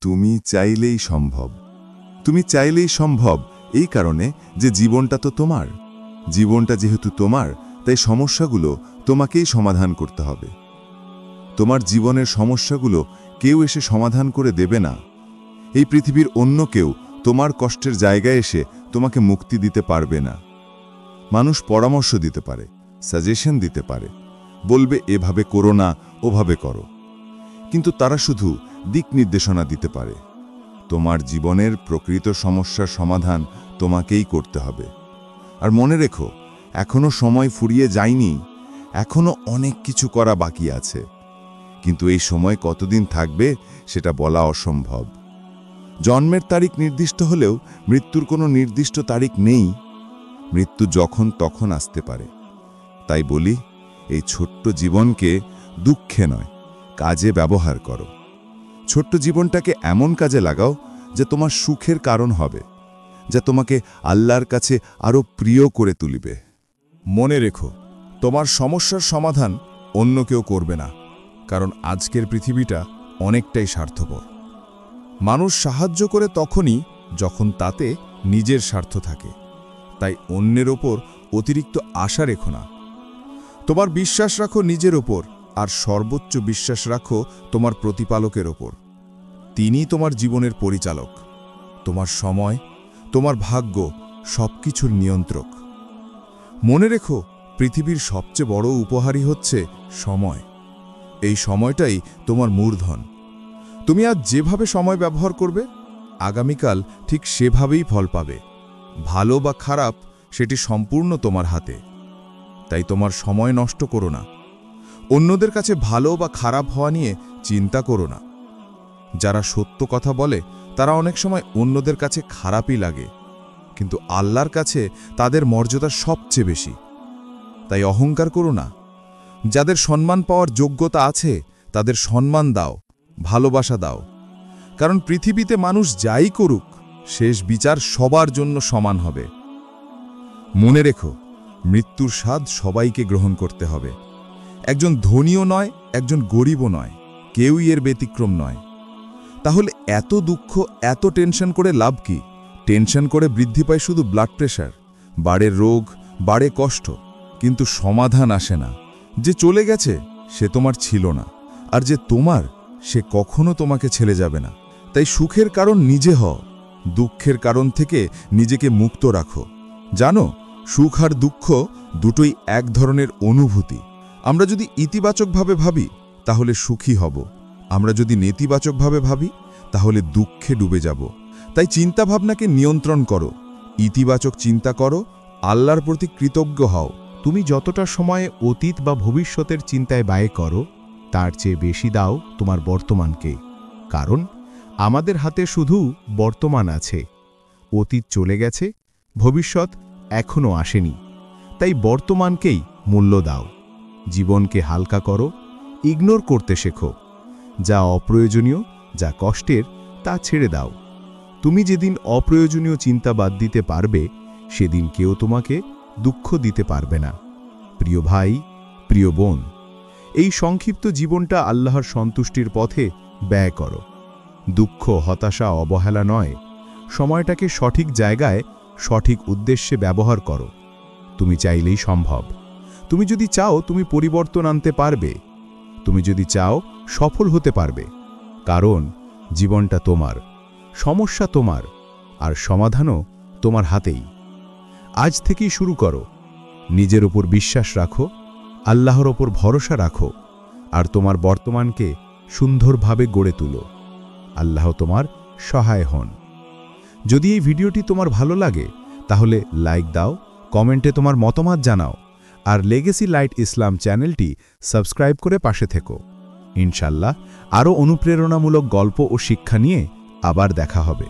তুমি চাইলেই সম্ভব। তুমি চাইলেই সম্ভব এই কারণে যে জীবনটা তো তোমার। জীবনটা যেহেতু তোমার, তাই সমস্যাগুলো তোমাকেই সমাধান করতে হবে। তোমার জীবনের সমস্যাগুলো কেউ এসে সমাধান করে দেবে না। এই পৃথিবীর অন্য কেউ তোমার কষ্টের জায়গায় এসে তোমাকে মুক্তি দিতে পারবে না। মানুষ পরামর্শ দিতে পারে, সাজেশন দিতে পারে, বলবে এভাবে করো না, ওভাবে করো, কিন্তু তারা শুধু দিক নির্দেশনা দিতে পারে। তোমার জীবনের প্রকৃত সমস্যার সমাধান তোমাকেই করতে হবে। আর মনে রেখো, এখনো সময় ফুরিয়ে যায়নি, এখনো অনেক কিছু করা বাকি আছে। কিন্তু এই সময় কতদিন থাকবে সেটা বলা অসম্ভব। জন্মের তারিখ নির্দিষ্ট হলেও মৃত্যুর কোনো নির্দিষ্ট তারিখ নেই। মৃত্যু যখন তখন আসতে পারে। তাই বলি, এই ছোট্ট জীবনকে দুঃখে নয়, কাজে ব্যবহার করো। ছোট্ট জীবনটাকে এমন কাজে লাগাও যে তোমার সুখের কারণ হবে, যা তোমাকে আল্লাহর কাছে আরও প্রিয় করে তুলিবে। মনে রেখো, তোমার সমস্যার সমাধান অন্য কেউ করবে না, কারণ আজকের পৃথিবীটা অনেকটাই স্বার্থপর। মানুষ সাহায্য করে তখনই যখন তাতে নিজের স্বার্থ থাকে। তাই অন্যের ওপর অতিরিক্ত আশা রেখো না। তোমার বিশ্বাস রাখো নিজের ওপর, আর সর্বোচ্চ বিশ্বাস রাখো তোমার প্রতিপালকের ওপর। তিনিই তোমার জীবনের পরিচালক, তোমার সময়, তোমার ভাগ্য, সবকিছুর নিয়ন্ত্রক। মনে রেখো, পৃথিবীর সবচেয়ে বড় উপহারই হচ্ছে সময়। এই সময়টাই তোমার মূলধন। তুমি আজ যেভাবে সময় ব্যবহার করবে, আগামীকাল ঠিক সেভাবেই ফল পাবে। ভালো বা খারাপ, সেটি সম্পূর্ণ তোমার হাতে। তাই তোমার সময় নষ্ট করো না। অন্যদের কাছে ভালো বা খারাপ হওয়া নিয়ে চিন্তা করো না। যারা সত্য কথা বলে তারা অনেক সময় অন্যদের কাছে খারাপই লাগে, কিন্তু আল্লাহর কাছে তাদের মর্যাদা সবচেয়ে বেশি। তাই অহংকার করো না। যাদের সম্মান পাওয়ার যোগ্যতা আছে তাদের সম্মান দাও, ভালোবাসা দাও। কারণ পৃথিবীতে মানুষ যাই করুক, শেষ বিচার সবার জন্য সমান হবে। মনে রেখো, মৃত্যুর স্বাদ সবাইকে গ্রহণ করতে হবে। একজন ধনীও নয়, একজন গরিবও নয়, কেউই এর ব্যতিক্রম নয়। তাহলে এত দুঃখ, এত টেনশন করে লাভ কি? টেনশন করে বৃদ্ধি পায় শুধু ব্লাড প্রেশার, বাড়ে রোগ, বাড়ে কষ্ট, কিন্তু সমাধান আসে না। যে চলে গেছে সে তোমার ছিল না, আর যে তোমার সে কখনো তোমাকে ছেড়ে যাবে না। তাই সুখের কারণ নিজে হও, দুঃখের কারণ থেকে নিজেকে মুক্ত রাখো। জানো, সুখ আর দুঃখ দুটোই এক ধরনের অনুভূতি। আমরা যদি ইতিবাচকভাবে ভাবি তাহলে সুখী হব, আমরা যদি নেতিবাচকভাবে ভাবি তাহলে দুঃখে ডুবে যাব। তাই চিন্তাভাবনাকে নিয়ন্ত্রণ করো, ইতিবাচক চিন্তা করো, আল্লাহর প্রতি কৃতজ্ঞ হও। তুমি যতটা সময় অতীত বা ভবিষ্যতের চিন্তায় ব্যয় করো, তার চেয়ে বেশি দাও তোমার বর্তমানকে। কারণ আমাদের হাতে শুধু বর্তমান আছে। অতীত চলে গেছে, ভবিষ্যৎ এখনও আসেনি। তাই বর্তমানকেই মূল্য দাও। জীবনকে হালকা করো, ইগনোর করতে শেখো। যা অপ্রয়োজনীয়, যা কষ্টের, তা ছেড়ে দাও। তুমি যেদিন অপ্রয়োজনীয় চিন্তা বাদ দিতে পারবে, সেদিন কেউ তোমাকে দুঃখ দিতে পারবে না। প্রিয় ভাই, প্রিয় বোন, এই সংক্ষিপ্ত জীবনটা আল্লাহর সন্তুষ্টির পথে ব্যয় করো। দুঃখ, হতাশা, অবহেলা নয়, সময়টাকে সঠিক জায়গায়, সঠিক উদ্দেশ্যে ব্যবহার করো। তুমি চাইলেই সম্ভব। তুমি যদি চাও তুমি পরিবর্তন আনতে পারবে। তুমি যদি চাও সফল হতে পারবে। কারণ জীবনটা তোমার, সমস্যা তোমার, আর সমাধানও তোমার হাতেই। আজ থেকেই শুরু করো। নিজের ওপর বিশ্বাস রাখো, আল্লাহর ওপর ভরসা রাখো, আর তোমার বর্তমানকে সুন্দরভাবে গড়ে তুলো। আল্লাহ তোমার সহায় হন। যদি এই ভিডিওটি তোমার ভালো লাগে তাহলে লাইক দাও, কমেন্টে তোমার মতামত জানাও, আর লেগেসি লাইট ইসলাম চ্যানেলটি সাবস্ক্রাইব করে পাশে থেকো। ইনশাল্লাহ আরও অনুপ্রেরণামূলক গল্প ও শিক্ষা নিয়ে আবার দেখা হবে।